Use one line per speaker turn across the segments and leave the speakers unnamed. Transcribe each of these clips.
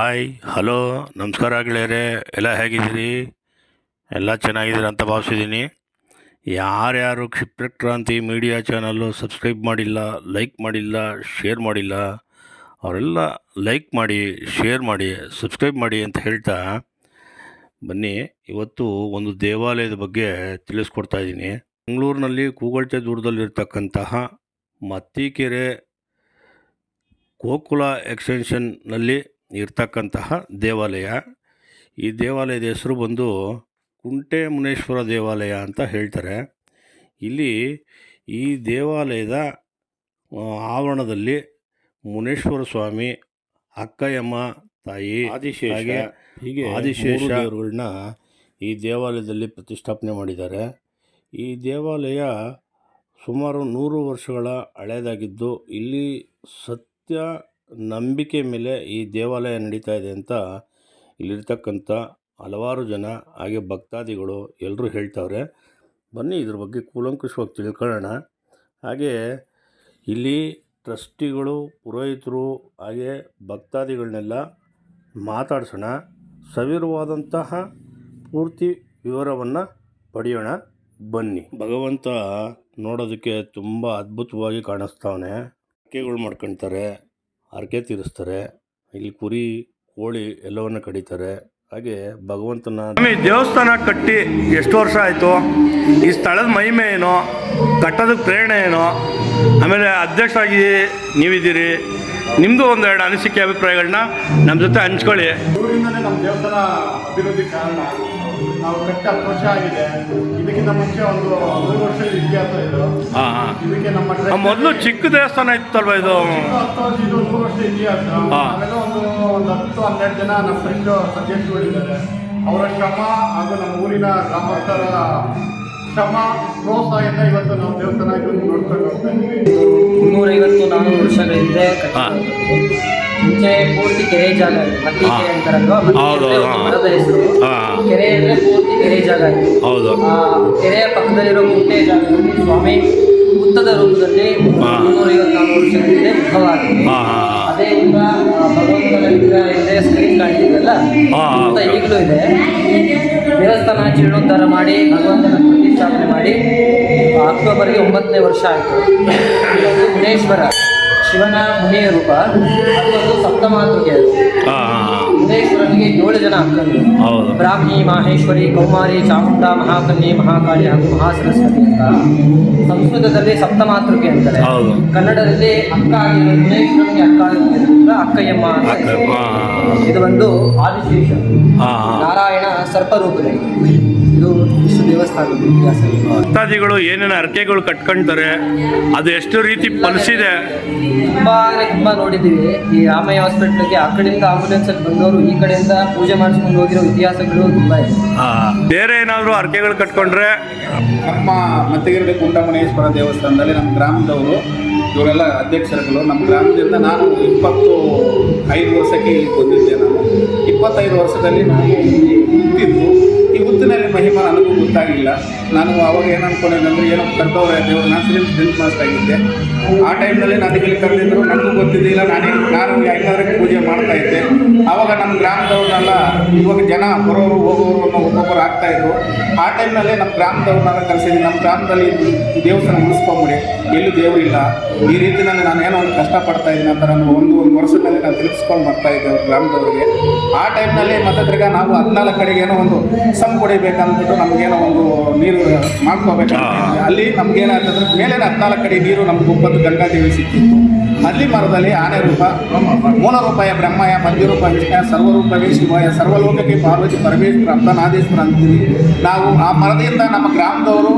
Hi hello ನಮಸ್ಕಾರ ಗೆಳೆಯರೆ, ಎಲ್ಲ ಹೇಗಿದ್ದೀರಿ? ಎಲ್ಲ ಚೆನ್ನಾಗಿದ್ದೀರ ಅಂತ ಭಾವಿಸಿದ್ದೀನಿ. ಯಾರ್ಯಾರು ಕ್ಷಿಪ್ರಕ್ರಾಂತಿ ಮೀಡಿಯಾ ಚಾನಲ್ಲು ಸಬ್ಸ್ಕ್ರೈಬ್ ಮಾಡಿಲ್ಲ, ಲೈಕ್ ಮಾಡಿಲ್ಲ, ಶೇರ್ ಮಾಡಿಲ್ಲ, ಅವರೆಲ್ಲ ಲೈಕ್ ಮಾಡಿ, ಶೇರ್ ಮಾಡಿ, ಸಬ್ಸ್ಕ್ರೈಬ್ ಮಾಡಿ ಅಂತ ಹೇಳ್ತಾ ಬನ್ನಿ. ಇವತ್ತು ಒಂದು ದೇವಾಲಯದ ಬಗ್ಗೆ ತಿಳಿಸ್ಕೊಡ್ತಾ ಇದ್ದೀನಿ. ಬೆಂಗಳೂರಿನಲ್ಲಿ ಕೂಗಳತೆ ದೂರದಲ್ಲಿರ್ತಕ್ಕಂತಹ ಮತ್ತಿಕೆರೆ ಗೋಕುಲ ಎಕ್ಸ್ಟೆನ್ಷನ್ನಲ್ಲಿ ಇರ್ತಕ್ಕಂತಹ ದೇವಾಲಯ. ಈ ದೇವಾಲಯದ ಹೆಸರು ಬಂದು ಕುಂಟೆ ಮುನೇಶ್ವರ ದೇವಾಲಯ ಅಂತ ಹೇಳ್ತಾರೆ. ಇಲ್ಲಿ ಈ ದೇವಾಲಯದ ಆವರಣದಲ್ಲಿ ಮುನೇಶ್ವರ ಸ್ವಾಮಿ, ಅಕ್ಕಯ್ಯಮ್ಮ ತಾಯಿ, ಆದಿಶೇಷ, ಹೀಗೆ ಆದಿಶೇಷ ದೇವರುಗಳನ್ನ ಈ ದೇವಾಲಯದಲ್ಲಿ ಪ್ರತಿಷ್ಠಾಪನೆ ಮಾಡಿದ್ದಾರೆ. ಈ ದೇವಾಲಯ ಸುಮಾರು 100 ವರ್ಷಗಳ ಹಳೆಯದಾಗಿದ್ದು, ಇಲ್ಲಿ ಸತ್ಯ ನಂಬಿಕೆ ಮೇಲೆ ಈ ದೇವಾಲಯ ನಡೀತಾ ಇದೆ ಅಂತ ಇಲ್ಲಿರ್ತಕ್ಕಂಥ ಹಲವಾರು ಜನ, ಹಾಗೆ ಭಕ್ತಾದಿಗಳು ಎಲ್ಲರೂ ಹೇಳ್ತಾವ್ರೆ. ಬನ್ನಿ ಇದ್ರ ಬಗ್ಗೆ ಕೂಲಂಕುಷವಾಗಿ ತಿಳ್ಕೊಳ್ಳೋಣ. ಹಾಗೆ ಇಲ್ಲಿ ಟ್ರಸ್ಟಿಗಳು, ಪುರೋಹಿತರು, ಹಾಗೆ ಭಕ್ತಾದಿಗಳನ್ನೆಲ್ಲ ಮಾತಾಡ್ಸೋಣ. ಸವಿರವಾದಂತಹ ಪೂರ್ತಿ ವಿವರವನ್ನು ಪಡೆಯೋಣ ಬನ್ನಿ. ಭಗವಂತ ನೋಡೋದಕ್ಕೆ ತುಂಬ ಅದ್ಭುತವಾಗಿ ಕಾಣಿಸ್ತಾವನೆ. ಹರಕೆಗಳು ಮಾಡ್ಕೊಳ್ತಾರೆ, ಹರಕೆ ತೀರಿಸ್ತಾರೆ. ಇಲ್ಲಿ ಕುರಿ, ಕೋಳಿ ಎಲ್ಲವನ್ನು ಕಡಿತಾರೆ. ಹಾಗೆ ಭಗವಂತನ ದೇವಸ್ಥಾನ ಕಟ್ಟಿ ಎಷ್ಟು ವರ್ಷ ಆಯಿತು, ಈ ಸ್ಥಳದ ಮಹಿಮೆ ಏನೋ, ಕಟ್ಟೋದಕ್ಕೆ ಪ್ರೇರಣೆ ಏನೋ, ಆಮೇಲೆ ಅಧ್ಯಕ್ಷರಾಗಿ ನೀವಿದ್ದೀರಿ, ನಿಮ್ಮದು ಒಂದೆರಡು ಅನಿಸಿಕೆ ಅಭಿಪ್ರಾಯಗಳನ್ನ ನಮ್ಮ ಜೊತೆ ಹಂಚ್ಕೊಳ್ಳಿ.
ಊರಿಂದಲೇ ನಮ್ಮ ದೇವಸ್ಥಾನ ಅಭಿವೃದ್ಧಿ ಕಾರಣ. ನಾವು ಕಟ್ಟ 10 ವರ್ಷ ಆಗಿದೆ. ಇದಕ್ಕಿಂತ ಮುಂಚೆ ಒಂದು 3 ವರ್ಷದ ಇತಿಹಾಸ ಇದು. ಇದಕ್ಕೆ ನಮ್ಮ
ಮೊದಲು ಚಿಕ್ಕ ದೇವಸ್ಥಾನ ಇತ್ತಲ್ವ ಇದು?
10 ವರ್ಷ, ಇದು 3 ವರ್ಷದ ಇತಿಹಾಸ. ಆಮೇಲೆ ಒಂದು 10-12 ಜನ ನಮ್ಮ ಫ್ರೆಂಡ್ ಅಧ್ಯಕ್ಷಗಳಿದ್ದಾರೆ. ಅವರ ಶ್ರಮ ಹಾಗೂ ನಮ್ಮ ಊರಿನ ಗ್ರಾಮಸ್ಥರ ಶ್ರಮ ಪ್ರೋತ್ಸಾಹದಿಂದ ಇವತ್ತು ನಾವು ದೇವಸ್ಥಾನ ನೋಡ್ಕೊಂಡು ಹೋಗ್ತಾ ಇದ್ದೀವಿ.
350-400 ವರ್ಷಗಳ ಹಿಂದೆ ಮುಂಚೆ ಪೂರ್ತಿ ಕೆರೆ ಜಾಗ ಇದೆ. ಮತ್ತಿ ಕೆರೆ ಅಂತಾರಲ್ವಾ, ಮರದ ಹೆಸರು. ಕೆರೆ ಅಂದ್ರೆ ಪೂರ್ತಿ ಕೆರೆ ಜಾಗ ಇದೆ. ಕೆರೆಯ ಪಕ್ಕದಲ್ಲಿರೋ ಗುಂಟೆ ಜಾಗದಲ್ಲಿ ಸ್ವಾಮಿ ಹುತ್ತದ ರೂಪದಲ್ಲಿ 350-400 ವರ್ಷಗಳ ಹಿಂದೆ ಉದ್ಭವ ಆಗಿದೆ. ಅದೇ ಈಗ ಭಗವಂತನ ವಿಗ್ರಹ ಇದೆ, ಸ್ಕ್ರೀನ್ ಕಾಣ್ತಿದೆಯಲ್ಲ, ಅಂತ ಈಗಲೂ ಇದೆ. ದೇವಸ್ಥಾನ ಜೀರ್ಣೋದ್ಧಾರ ಮಾಡಿ ಭಗವಂತನ ಪ್ರತಿಷ್ಠಾಪನೆ ಮಾಡಿ ಅಕ್ಟೋಬರ್ಗೆ 9ನೇ ವರ್ಷ ಆಯಿತು. ಇದೊಂದು ಮುನೇಶ್ವರ, ಶಿವನ ಮುನಿಯ ರೂಪ. ಅದೊಂದು ಸಪ್ತಮಾತೃಕೆ. ಮುನೇಶ್ವರನಿಗೆ 7 ಜನ ಅಕ್ಕಂದು, ಬ್ರಾಹ್ಮಿ, ಮಾಹೇಶ್ವರಿ, ಕೌಮಾರಿ, ಚಾಮುಂಡಾ, ಮಹಾಕನ್ಯೆ, ಮಹಾಕಾಳಿ ಹಾಗೂ ಮಹಾಸರಸ್ವತಿ ಅಂತ. ಸಂಸ್ಕೃತದಲ್ಲಿ ಸಪ್ತಮಾತೃಕೆ ಅಂತಾರೆ. ಕನ್ನಡದಲ್ಲಿ ಅಕ್ಕ ಆಗಿರೋ ಮುನೇಶ್ವರನಿಗೆ ಅಕ್ಕ ಆಗಿರೋದ್ರಿಂದ ಅಕ್ಕಯ್ಯಮ್ಮ ಅಂತ. ಇದು ಒಂದು ಆದಿಶೇಷ ನಾರಾಯಣ ಸರ್ಪರೂಪದಲ್ಲಿ. ಇದು ವಿಶ್ವ ದೇವಸ್ಥಾನದ ಇತಿಹಾಸ.
ಭಕ್ತಾದಿಗಳು ಏನೇನು ಹರಕೆಗಳು ಕಟ್ಕೊಂತಾರೆ, ಅದು ಎಷ್ಟು ರೀತಿ ಫಲಿಸಿದೆ
ತುಂಬ ನೋಡಿದ್ದೀವಿ. ಈ ರಾಮಯ್ಯ ಹಾಸ್ಪಿಟ್ಲಿಗೆ ಆ ಕಡೆಯಿಂದ ಆಂಬುಲೆನ್ಸಲ್ಲಿ ಬಂದವರು ಈ ಕಡೆಯಿಂದ ಪೂಜೆ ಮಾಡಿಸ್ಕೊಂಡು ಹೋಗಿರೋ ಇತಿಹಾಸಗಳು ತುಂಬ ಇದೆ.
ಬೇರೆ ಏನಾದರೂ ಹರಕೆಗಳು ಕಟ್ಕೊಂಡ್ರೆ
ನಮ್ಮ ಮತ್ತಿಗೆರೆ ಕುಂಟಮುನೇಶ್ವರ ದೇವಸ್ಥಾನದಲ್ಲಿ ನಮ್ಮ ಗ್ರಾಮದವರು ಇವರೆಲ್ಲ ಅಧ್ಯಕ್ಷರುಗಳು. ನಮ್ಮ ಗ್ರಾಮದಿಂದ ನಾನು 25 ವರ್ಷಕ್ಕೆ ಇಲ್ಲಿ ಬಂದಿದ್ದೆ. ನಾನು 25 ವರ್ಷದಲ್ಲಿ ನಾನು ಹುಟ್ಟಿದ್ದು. ಈ ಹುತ್ತಿನಲ್ಲಿ ಮಹಿಮಾ ನನಗೂ ಗೊತ್ತಾಗಿಲ್ಲ. ನಾನು ಅವಾಗ ಏನು ಅಂದ್ಕೊಂಡಿದ್ದಂದ್ರೆ ಏನೋ ಕರ್ತವ್ಯ ದೇವರು, ನಾನು ಫಿಲ್ಮ್ ಮಾಸ್ಟರ್ ಆಗಿದ್ದೆ. ಆ ಟೈಮ್ನಲ್ಲಿ ನನಗೆ ಇಲ್ಲಿ ಕರೆದಿದ್ದರು, ನನಗೂ ಗೊತ್ತಿದ್ದಿಲ್ಲ. ನಾನು ಐದಾರಕ್ಕೆ ಪೂಜೆ ಮಾಡ್ತಾಯಿದ್ದೆ. ಆವಾಗ ನಮ್ಮ ಗ್ರಾಮದವ್ರನ್ನೆಲ್ಲ, ಇವಾಗ ಜನ ಬರೋರು ಹೋಗೋರು ಒಬ್ಬೊಬ್ಬರು ಆಗ್ತಾಯಿದ್ರು. ಆ ಟೈಮ್ನಲ್ಲೇ ನಮ್ಮ ಗ್ರಾಮದವ್ರನ್ನೆಲ್ಲ ಕರೆಸಿದ್ದೀನಿ. ನಮ್ಮ ಗ್ರಾಮದಲ್ಲಿ ದೇವಸ್ಥಾನ ಉಳಿಸ್ಕೊಂಬಿಡಿ, ಎಲ್ಲೂ ದೇವರಿಲ್ಲ, ಈ ರೀತಿಯಲ್ಲಿ ನಾನು ಏನೋ ಒಂದು ಕಷ್ಟಪಡ್ತಾ ಇದ್ದೀನಿ ಅಂತ ನಾನು ಒಂದು ವರ್ಷದಲ್ಲಿ ನಾನು ತಿಳಿಸ್ಕೊಂಡು ಬರ್ತಾಯಿದ್ದೆ ಅವ್ರ ಗ್ರಾಮದವ್ರಿಗೆ. ಆ ಟೈಮ್ನಲ್ಲಿ ಮತ್ತೆ ತಿರ್ಗಾ ನಾವು 14 ಕಡೆಗೆ ಏನೋ ಒಂದು ಸಮ್ ಕುಡಿಬೇಕಂದ್ಬಿಟ್ಟು ನಮಗೇನೋ ಒಂದು ನೀರು ಮಾಡ್ಕೋಬೇಕಂತ. ಅಲ್ಲಿ ನಮಗೇನಾಗ್ತದ್ರೆ ಮೇಲೆ 14 ಕಡೆ ನೀರು ನಮ್ಗೆ ಒಬ್ಬತ್ತು ಗಂಗಾದೇವಿ ಸಿಕ್ಕಿತ್ತು. ಅಲ್ಲಿ ಮರದಲ್ಲಿ ಆನೆ ರೂಪ, ಮೂಲ ರೂಪಾಯ ಬ್ರಹ್ಮಯ, ಮಧ್ಯರೂಪ ವಿಷ್ಣು, ಸರ್ವರೂಪವೇ ಶಿವಾಯ, ಸರ್ವಲೋಕಕ್ಕೆ ಪಾರ್ವತಿ ಪರಮೇಶ್ವರ ಅರ್ಧನಾದೇಶ್ವರ ಅಂತೀವಿ ನಾವು. ಆ ಮರದಿಂದ ನಮ್ಮ ಗ್ರಾಮದವರು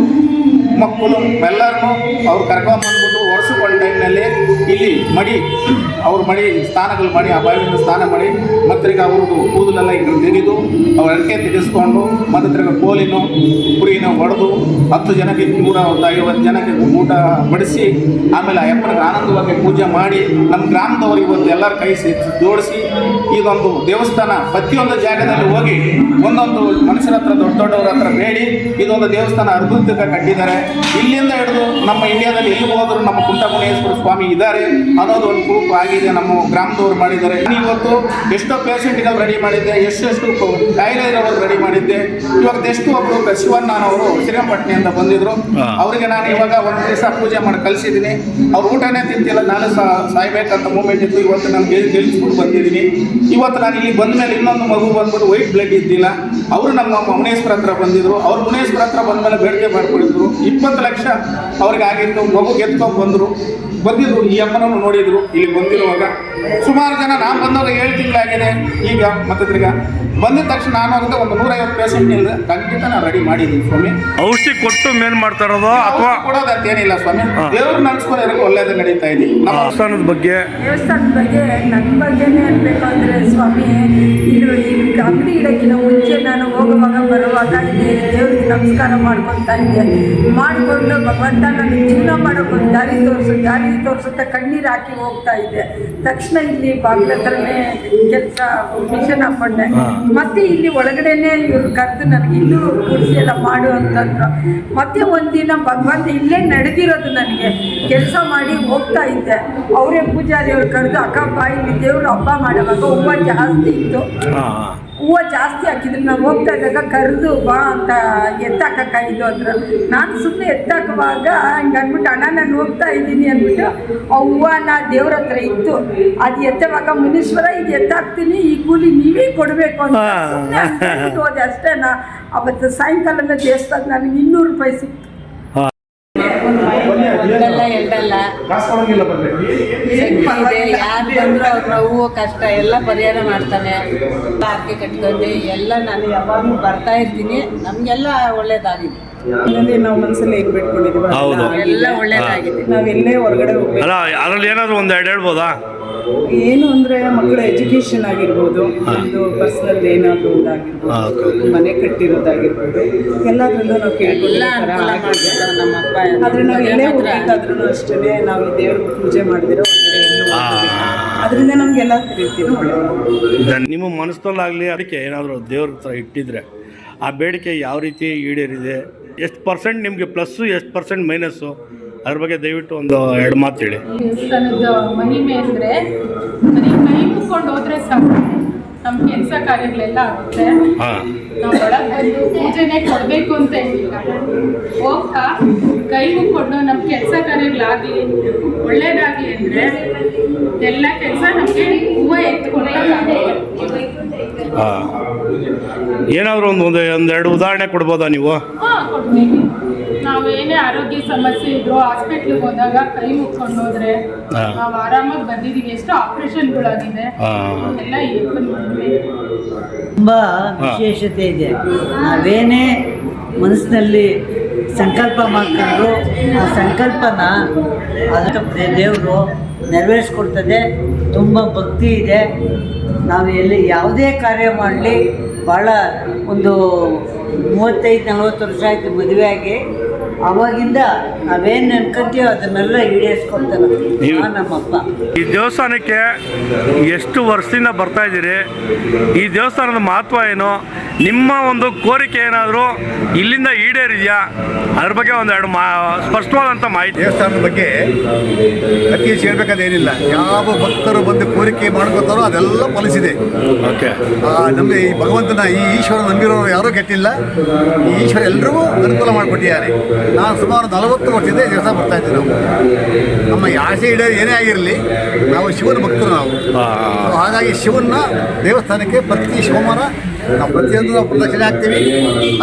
ಮಕ್ಕಳು ಎಲ್ಲರನ್ನೂ ಅವ್ರು ಕರ್ಕೊಂಡ್ಬಂದ್ಬಿಟ್ಟು ವರ್ಷಗಳ ಟೈಮ್ನಲ್ಲಿ ಇಲ್ಲಿ ಮಡಿ, ಅವ್ರ ಮಡಿ ಸ್ನಾನಗಳು ಮಾಡಿ, ಆ ಬಾವಿಯಿಂದ ಸ್ನಾನ ಮಾಡಿ, ಮತ್ತೆ ತಿರ್ಗ ಅವ್ರದ್ದು ಕೂದಲೆಲ್ಲ ಈಗ ತೆಗೆದು ಅವ್ರ ಅಡಿಕೆ ತೆಗೆಸ್ಕೊಂಡು, ಮತ್ತೆ ತಿರ್ಗ ಕೋಲಿನೋ ಕುರಿನ ಹೊಡೆದು 10 ಜನಕ್ಕೆ ಕೂಡ ಒಂದು 50 ಜನಕ್ಕೆ ಊಟ ಬಡಿಸಿ, ಆಮೇಲೆ ಅಯ್ಯಪ್ಪನಿಗೆ ಆನಂದವಾಗಿ ಪೂಜೆ ಮಾಡಿ ನಮ್ಮ ಗ್ರಾಮದವರು ಇವತ್ತು ಎಲ್ಲರ ಕೈ ಜೋಡಿಸಿ ಇದೊಂದು ದೇವಸ್ಥಾನ ಪ್ರತಿಯೊಂದು ಜಾಗದಲ್ಲಿ ಹೋಗಿ ಒಂದೊಂದು ಮನುಷ್ಯರ ಹತ್ರ, ದೊಡ್ಡವ್ರ ಹತ್ರ ಬೇಡಿ ಇದೊಂದು ದೇವಸ್ಥಾನ ಅದ್ಭುತವಾಗಿ ಕಟ್ಟಿದ್ದಾರೆ. ಇಲ್ಲಿಂದ ಹಿಡಿದು ನಮ್ಮ ಇಂಡಿಯಾದಲ್ಲಿ ಎಲ್ಲಿ ಹೋದ್ರು ನಮ್ಮ ಕುಂಟಮುನೇಶ್ವರ ಸ್ವಾಮಿ ಇದ್ದಾರೆ ಅನ್ನೋದು ಒಂದು ಪ್ರೂಫ್ ಆಗಿದೆ. ನಮ್ಮ ಗ್ರಾಮದವ್ರು ಮಾಡಿದ್ದಾರೆ. ಇವತ್ತು ಎಷ್ಟೋ ಪೇಷಂಟ್ಗಳು ರೆಡಿ ಮಾಡಿದ್ದೆ, ಎಷ್ಟೆಷ್ಟು ಕಾಯಿಲೆ ಇರೋರು ರೆಡಿ ಮಾಡಿದ್ದೆ. ಇವಾಗ ಎಷ್ಟು ಒಬ್ಬರು ಶಿವಣ್ಣನವರು ಶ್ರೀರಂಗಪಟ್ಟಣೆಯಿಂದ ಬಂದಿದ್ರು. ಅವರಿಗೆ ನಾನು ಇವಾಗ ಒಂದು ದಿವಸ ಪೂಜೆ ಮಾಡಿ ಕಳಿಸಿದ್ದೀನಿ. ಅವ್ರು ಊಟನೇ ತಿಂತಿಲ್ಲ, ನಾನು ಸಾಯ್ಬೇಕಂತ ಮೂಮೆಂಟ್ ಇತ್ತು. ಇವತ್ತು ನಾನು ಗೆಲ್ಲಿಸ್ಬಿಟ್ಟು ಬಂದಿದ್ದೀನಿ. ಇವತ್ತು ನಾನು ಇಲ್ಲಿ ಬಂದ ಮೇಲೆ ಇನ್ನೊಂದು ಮಗು ಬಂದ್ಬಿಟ್ಟು ವೈಟ್ ಬ್ಲಡ್ ಇದ್ದಿಲ್ಲ. ಅವರು ನಮ್ಮ ಮುನೇಶ್ವರ ಹತ್ರ ಬಂದಿದ್ರು. ಅವ್ರು ಮುನೇಶ್ವರ ಹತ್ರ ಬಂದಮೇಲೆ ಬೇಡಿಕೆ ಮಾಡ್ಕೊಂಡಿದ್ರು. 20 ಲಕ್ಷ ಅವ್ರಿಗೆ ಆಗಿತ್ತು. ಮಗು ಗೆದ್ಕೊಂಡು ಬಂದಿದ್ರು. ಈ ಅಮ್ಮನನ್ನು ನೋಡಿದ್ರು. ಇಲ್ಲಿ ಬಂದಿರುವಾಗ ಸುಮಾರು ಜನ ನಾನು ಬಂದಾಗ 7 ತಿಂಗಳಾಗಿದೆ. ಈಗ ಮತ್ತೆ ತಿರ್ಗಾ ಬಂದಿದ ತಕ್ಷಣ ನಾನು ಅಂತ ಒಂದು 150 ಪೇಷಂಟ್ ಇಲ್ಲ ಖಂಡಿತ ನಾನು ರೆಡಿ ಮಾಡಿದ್ದೀನಿ ಸ್ವಾಮಿ.
ಔಷಧಿ ಕೊಟ್ಟು ಮೇಲ್ ಮಾಡ್ತಾ ಇರೋದು ಅಥವಾ
ಕೊಡೋದಂತೇನಿಲ್ಲ ಸ್ವಾಮಿ. ದೇವ್ರು ನಡ್ಸ್ಕೊಳ್ಳೋರಿಗೆ ಒಳ್ಳೇದು ನಡೀತಾ ಇದೆ. ನಮ್ಮ
ದೇವಸ್ಥಾನದ ಬಗ್ಗೆ
ನನ್ನ ಬಗ್ಗೆನೇ ಅನ್ಬೇಕು ಅಂದರೆ ಸ್ವಾಮಿ, ಇದು ಈಗ ಅಂಗಡಿ ಇಡೋಕ್ಕಿಂತ ಮುಂಚೆ ನಾನು ಹೋಗುವಾಗ ಬರುವಾಗ ಇಲ್ಲಿ ದೇವ್ರಿಗೆ ನಮಸ್ಕಾರ ಮಾಡ್ಕೊತಾ ಇದ್ದೆ. ಮಾಡಿಕೊಂಡು ಭಗವಂತ ನನಗೆ ಜೀವನ ಮಾಡೋಕೆ ಒಂದು ದಾರಿ ತೋರಿಸುತ್ತಾ ಕಣ್ಣೀರು ಹಾಕಿ ಹೋಗ್ತಾ ಇದ್ದೆ. ತಕ್ಷಣ ಇಲ್ಲಿ ಬಾಗಿಲ ಹತ್ರನೇ ಕೆಲಸ ಮಿಷನ್ ಹಾಕೊಂಡೆ. ಮತ್ತೆ ಇಲ್ಲಿ ಒಳಗಡೆನೆ ಇವ್ರು ಕರೆದು ನನಗೆ ಇನ್ನೂ ಕುರ್ಸಿ ಎಲ್ಲ ಮಾಡು ಅಂತಂದ್ರು. ಮತ್ತೆ ಒಂದಿನ ಭಗವಂತ ಇಲ್ಲೇ ನಡೆದಿರೋದು. ನನಗೆ ಕೆಲಸ ಮಾಡಿ ಹೋಗ್ತಾ ಇದ್ದೆ. ಅವರೇ ಪೂಜಾರಿ ಅವ್ರು ಕರೆದು ಅಕ್ಕ ಬಾ ಇಲ್ಲಿ ದೇವ್ರು ಹಬ್ಬ ಮಾಡುವಾಗ ಹೂವು ಜಾಸ್ತಿ ಇತ್ತು. ಹೂವು ಜಾಸ್ತಿ ಹಾಕಿದ್ರು. ನಾವು ಹೋಗ್ತಾ ಇದ್ದಾಗ ಕರೆದು ಬಾ ಅಂತ ಎತ್ತಾಕಕ್ಕಾಯಿದ್ದು ಅಂದ್ರು. ನಾನು ಸುಮ್ಮನೆ ಎತ್ತಾಕುವಾಗ ಹಂಗೆ ಅಂದ್ಬಿಟ್ಟು ಅಣ್ಣ ನಾನು ಹೋಗ್ತಾ ಇದ್ದೀನಿ ಅಂದ್ಬಿಟ್ಟು ಆ ಹೂವನ ದೇವ್ರ ಹತ್ರ ಇತ್ತು. ಅದು ಎತ್ತವಾಗ ಮುನೀಶ್ವರ ಇದು ಎತ್ತಾಕ್ತೀನಿ, ಈ ಕೂಲಿ ನೀವೇ ಕೊಡಬೇಕು ಅಂತ ಹೋದೆ ಅಷ್ಟೇ. ಅವತ್ತು ಸಾಯಂಕಾಲದ ದೇವಸ್ಥಾನ ನನಗೆ 200 ರೂಪಾಯಿ ಸಿಕ್ತು.
ಒಂದಲ್ಲ ಎರಡಲ್ಲ ಶಕ್ತಿ ಇದೆ. ಯಾರು ಬಂದರೂ ಅವ್ರ ಹೂವು ಕಷ್ಟ ಎಲ್ಲ ಪರಿಹಾರ ಮಾಡ್ತಾನೆ. ಆರ್ಕೆ ಕಟ್ಕೊಂಡು ಎಲ್ಲ ನಾನು ಯಾವಾಗಲೂ ಬರ್ತಾ ಇರ್ತೀನಿ. ನಮಗೆಲ್ಲ ಒಳ್ಳೇದಾಗಿದೆ.
ನಾವು ಮನಸ್ಸಲ್ಲಿ ಏನು ಬಿಟ್ಕೊಂಡಿದ್ದೀವಿ
ಎಲ್ಲ ಒಳ್ಳೇದಾಗಿದೆ.
ನಾವೆಲ್ಲೇ ಹೊರಗಡೆ ಹೋಗ್ಬೇಕು
ಅಲ್ಲ, ಅದರಲ್ಲಿ ಏನಾದರೂ ಒಂದು ಎರಡು ಹೇಳ್ಬೋದಾ?
ಏನು ಅಂದರೆ ಮಕ್ಕಳ ಎಜುಕೇಷನ್ ಆಗಿರ್ಬೋದು, ಒಂದು ಪರ್ಸನಲ್ ಏನಾದರೂ ಒಂದಾಗಿರ್ಬೋದು, ಮನೆ ಕಟ್ಟಿರೋದಾಗಿರ್ಬೋದು, ಎಲ್ಲದರಲ್ಲೂ ನಾವು ಕೇಳ್ಕೊಳ್ಳೋ ಥರ ಆಗಿದೆ.
ನಮ್ಮ ಅಪ್ಪ
ಆದರೆ ನಾವು ಎಲ್ಲೇ ಹೋಗ್ಬೇಕಾದ್ರೂ ಅಷ್ಟೇ ನಾವು ಈ ದೇವ್ರ ಪೂಜೆ ಮಾಡಿದಿರೋ ಹೊರಗಡೆ ಎಲ್ಲೂ ಅದರಿಂದ ನಮಗೆಲ್ಲ ರೀತಿಯೂ ಒಳ್ಳೆಯದು.
ನಿಮ್ಮ ಮನಸ್ಸಲ್ಲಾಗಲಿ ಅದಕ್ಕೆ ಏನಾದರೂ ದೇವ್ರ ಹತ್ರ ಇಟ್ಟಿದ್ರೆ ಆ ಬೇಡಿಕೆ ಯಾವ ರೀತಿ ಈಡೇರಿದೆ, ಎಷ್ಟು ಪರ್ಸೆಂಟ್ ನಿಮಗೆ ಪ್ಲಸ್ಸು, ಎಷ್ಟು ಪರ್ಸೆಂಟ್ ಮೈನಸ್ಸು, ಅದ್ರ ಬಗ್ಗೆ ದಯವಿಟ್ಟು ಒಂದು 2 ಮಾತು ಹೇಳಿ.
ದೇವಸ್ಥಾನದ ಮಹಿಮೆ ಅಂದರೆ ಬರೀ ಕೈ ಮುಕ್ಕೊಂಡು ಹೋದ್ರೆ ಸಾಕು, ನಮ್ಮ ಕೆಲಸ ಕಾರ್ಯಗಳೆಲ್ಲ ಆಗುತ್ತೆ. ನಾವು ಒಳಗೆ ಬಂದು ಪೂಜೆನೇ ಕೊಡಬೇಕು ಅಂತ ಏನಿಲ್ಲ. ಹೋಗ್ತಾ ಕೈ ಮುಕ್ಕೊಂಡು ನಮ್ಮ ಕೆಲಸ ಕಾರ್ಯಗಳಾಗಲಿ ಒಳ್ಳೇದಾಗಲಿ ಅಂದರೆ ಎಲ್ಲ ಕೆಲಸ ನಮಗೆ ಹೂವು ಎತ್ಕೊಂಡಾಗುತ್ತೆ.
ಏನಾದರೂ ಒಂದೆರಡು ಉದಾಹರಣೆ ಕೊಡ್ಬೋದಾ ನೀವು?
ಕೊಡ್ತೀವಿ. ನಾವೇನೇ ಆರೋಗ್ಯ ಸಮಸ್ಯೆ ಇದ್ರು ಹಾಸ್ಪಿಟ್ಲಿಗೆ ಹೋದಾಗ ಕೈ ಮುಕ್ಕೊಂಡು ಹೋದ್ರೆ ನಾವು ಆರಾಮಾಗಿ ಬಂದಿದ್ದೀವಿ. ಎಷ್ಟು ಆಪರೇಷನ್ಗಳಾಗಿದೆ ಎಲ್ಲ
ತುಂಬ ವಿಶೇಷತೆ ಇದೆ. ನಾವೇನೇ ಮನಸ್ಸಿನಲ್ಲಿ ಸಂಕಲ್ಪ ಮಾಡ್ಕೊಂಡ್ರು ಆ ಸಂಕಲ್ಪನ ಅದಕ್ಕೆ ದೇವರು ನೆರವೇರಿಸ್ಕೊಡ್ತದೆ. ತುಂಬ ಭಕ್ತಿ ಇದೆ. ನಾವು ಯಾವುದೇ ಕಾರ್ಯ ಮಾಡಲಿ ಭಾಳ ಒಂದು 35-40 ವರ್ಷ ಆಯಿತು ಮದುವೆ ಆಗಿ. ಆವಾಗಿಂದ ನಾವೇನು ಅನ್ಕೊಂತೀವೋ ಅದನ್ನೆಲ್ಲ ಈಡೇರಿಸ್ಕೊಡ್ತಾರೆ ನಮ್ಮಪ್ಪ.
ಈ ದೇವಸ್ಥಾನಕ್ಕೆ ಎಷ್ಟು ವರ್ಷದಿಂದ ಬರ್ತಾ ಇದ್ದೀರಿ? ಈ ದೇವಸ್ಥಾನದ ಮಹತ್ವ ಏನು? ನಿಮ್ಮ ಒಂದು ಕೋರಿಕೆ ಏನಾದರೂ ಇಲ್ಲಿಂದ ಈಡೇರಿದೆಯಾ? ಅದ್ರ ಬಗ್ಗೆ ಒಂದೆರಡು ಸ್ಪಷ್ಟವಾದಂಥ ಮಾಹಿತಿ.
ದೇವಸ್ಥಾನದ ಬಗ್ಗೆ ಅತಿ ಹೆಚ್ಚು ಹೇಳ್ಬೇಕಾದೇನಿಲ್ಲ. ಯಾವ ಭಕ್ತರು ಬಂದು ಕೋರಿಕೆ ಮಾಡ್ಕೊತಾರೋ ಅದೆಲ್ಲ ಫಲಿಸಿದೆ.
ಓಕೆ,
ನಮಗೆ ಈ ಭಗವಂತನ ಈ ಈಶ್ವರ ನಂಬಿರೋರು ಯಾರೂ ಕೆಟ್ಟಿಲ್ಲ. ಈ ಈಶ್ವರ ಎಲ್ರಿಗೂ ಅನುಕೂಲ ಮಾಡಿಕೊಟ್ಟಿದ್ದಾರೆ. ನಾನು ಸುಮಾರು 40 ವರ್ಷದಿಂದ ದೇವಸ್ಥಾನ ಬರ್ತಾ ಇದ್ದೀವಿ. ನಾವು ನಮ್ಮ ಆಸೆ ಈಡೇರಿ ಏನೇ ಆಗಿರಲಿ ನಾವು ಶಿವನ ಭಕ್ತರು ನಾವು. ಹಾಗಾಗಿ ಶಿವನ ದೇವಸ್ಥಾನಕ್ಕೆ ಪ್ರತಿ ಸೋಮವಾರ ನಾವು ಪ್ರತಿಯೊಂದು ನಾವು ಪ್ರದಕ್ಷಿಣೆ ಹಾಕ್ತೀವಿ.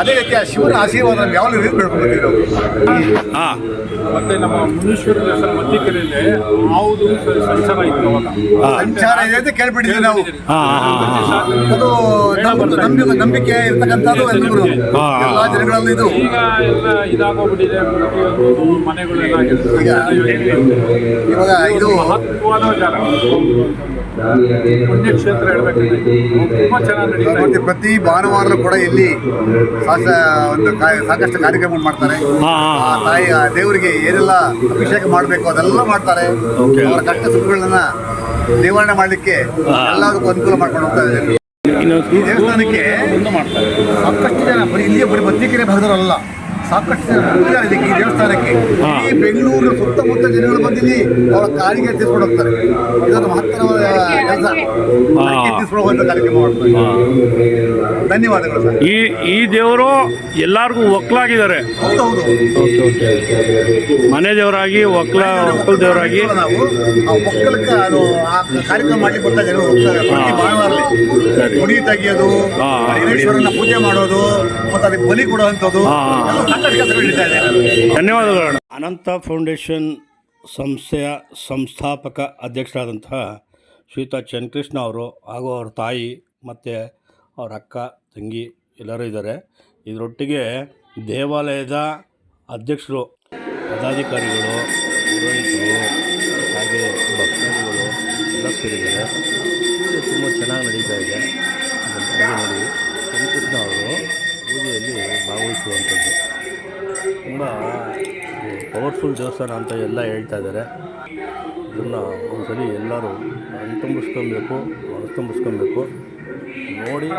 ಅದೇ ರೀತಿ ಆ ಶಿವನ ಆಶೀರ್ವಾದ ನಾವು ಯಾವ ರೀತಿ ಬೆಳ್ಕೊಳ್ತೀವಿ ನಾವು.
ಮತ್ತೆ ನಮ್ಮ ಮುನೀಶ್ವರ ದೇವಸ್ಥಾನ ಮತ್ತಿಕೆರೆಯಲ್ಲಿ ಯಾವುದು ಸಂಚಾರ ಇತ್ತು ಅವಾಗ
ಸಂಚಾರ ಇದೆ ಅಂತ ಕೇಳ್ಬಿಟ್ಟಿದ್ದೀವಿ ನಾವು. ಅದು ನಂಬಿಕೆ ಇರ್ತಕ್ಕಂಥದ್ದು ಎಲ್ಲರೂ ಎಲ್ಲ ಜನಗಳಲ್ಲೂ ಇದು.
ಈಗ ಎಲ್ಲ ಇದಾಗೋಗ್ಬಿಟ್ಟಿದೆ. ಮನೆಗಳೆಲ್ಲ
ಇವಾಗ ಇದು
ಮಹತ್ವದ ಜಾಗ, ಪುಣ್ಯಕ್ಷೇತ್ರ ಹೇಳ್ಬೇಕಂದ್ರೆ ತುಂಬ ಚೆನ್ನಾಗಿ ನಡೀತಾ.
ಪ್ರತಿ ಭಾನುವಾರ ಕೂಡ ಇಲ್ಲಿ ಸಾಕಷ್ಟು ಕಾರ್ಯಕ್ರಮ ಮಾಡ್ತಾರೆ. ತಾಯಿ ದೇವರಿಗೆ ಏನೆಲ್ಲ ಅಭಿಷೇಕ ಮಾಡಬೇಕು ಅದೆಲ್ಲ ಮಾಡ್ತಾರೆ. ಅವರ ಕಷ್ಟ ಸುಖಗಳನ್ನ ನಿವಾರಣೆ ಮಾಡಲಿಕ್ಕೆ ಎಲ್ಲದಕ್ಕೂ ಅನುಕೂಲ ಮಾಡ್ಕೊಂಡು ಹೋಗ್ತಾ ಇದ್ದಾರೆ. ಈ ದೇವಸ್ಥಾನಕ್ಕೆ ಸಾಕಷ್ಟು ಜನ ಬರೀ ಇಲ್ಲಿಯೇ ಬರೀ ಮತ್ತಿಕೆರೆ ಭಾಗದವರಲ್ಲ, ಸಾಕಷ್ಟು ಜನ ಬಂದಿದ್ದಾರೆ ಇದಕ್ಕೆ, ಈ ದೇವಸ್ಥಾನಕ್ಕೆ.
ಹಾ.
ಈ ಬೆಂಗಳೂರು ಸುತ್ತಮುತ್ತ ಜನಗಳು ಬಂದಿಲ್ಲಿ ಅವರ ಕಾಲಿಗೆ ಎತ್ತಿಸ್ಕೊಂಡು ಹೋಗ್ತಾರೆ. ಇದೊಂದು ಮಹತ್ತರವಾದ ಕೆಲಸ, ಎತ್ತಿಸ್ಕೊಂಡು ಹೋಗುವಂಥ ಕಾರ್ಯಕ್ರಮ ಮಾಡ್ತಾರೆ. ಧನ್ಯವಾದಗಳು ಸರ್.
ಈ ದೇವರು ಎಲ್ಲರಿಗೂ ಒಕ್ಕಲಾಗಿದ್ದಾರೆ.
ಹೌದು ಹೌದು
ಓಕೆ ಓಕೆ. ಮನೆ ದೇವರಾಗಿ ಒಕ್ಕಲ ದೇವರಾಗಿ
ನಾವು ಆ ಒಕ್ಕಲಕ್ಕೆ ಅದು ಆ ಕಾರ್ಯಕ್ರಮ ಮಾಡ್ಲಿಕ್ಕೆ ಬರ್ತಾ ಇದ್ದಾರೆ. ಪ್ರತಿ ಭಾನುವಾರಲಿ ಗುಡಿ ತೆಗಿಯೋದು, ಗಣೇಶ್ವರನ ಪೂಜೆ ಮಾಡೋದು, ಮತ್ತು ಅದಕ್ಕೆ ಬಲಿ ಕೊಡುವಂಥದ್ದು ಎಲ್ಲ ಸಾಕಷ್ಟು ಕೆಲಸಗಳು ನಡೀತಾ ಇದೆ.
ಧನ್ಯವಾದಗಳು. ಅನಂತ ಫೌಂಡೇಶನ್ ಸಂಸ್ಥೆಯ ಸಂಸ್ಥಾಪಕ ಅಧ್ಯಕ್ಷರಾದಂತಹ ಶ್ರೀಯುತ ಚನ್ನಕೃಷ್ಣ ಅವರು ಹಾಗೂ ಅವ್ರ ತಾಯಿ ಮತ್ತು ಅವ್ರ ಅಕ್ಕ ತಂಗಿ ಎಲ್ಲರೂ ಇದ್ದಾರೆ. ಇದರೊಟ್ಟಿಗೆ ದೇವಾಲಯದ ಅಧ್ಯಕ್ಷರು, ಪದಾಧಿಕಾರಿಗಳು, ಪುರೋಹಿತರು ಹಾಗೆ ಭಕ್ತಾದಿಗಳು ಎಲ್ಲ ಸೇರಿದ್ದಾರೆ. ತುಂಬ ಚೆನ್ನಾಗಿ ನಡೀತಾ ಇದೆ. ಹಾಗೆ ನೋಡಿ ಚನ್ನಕೃಷ್ಣ ಅವರು ಪೂಜೆಯಲ್ಲಿ ಭಾಗವಹಿಸುವಂಥದ್ದು ತುಂಬ ಪವರ್ಫುಲ್ ದೇವಸ್ಥಾನ ಅಂತ ಎಲ್ಲ ಹೇಳ್ತಾ ಇದ್ದಾರೆ. ಇದನ್ನು ಒಂದ್ಸಲಿ ಎಲ್ಲರೂ ಮನಸ್ಸು ತುಂಬಿಸ್ಕೊಬೇಕು ನೋಡಿ.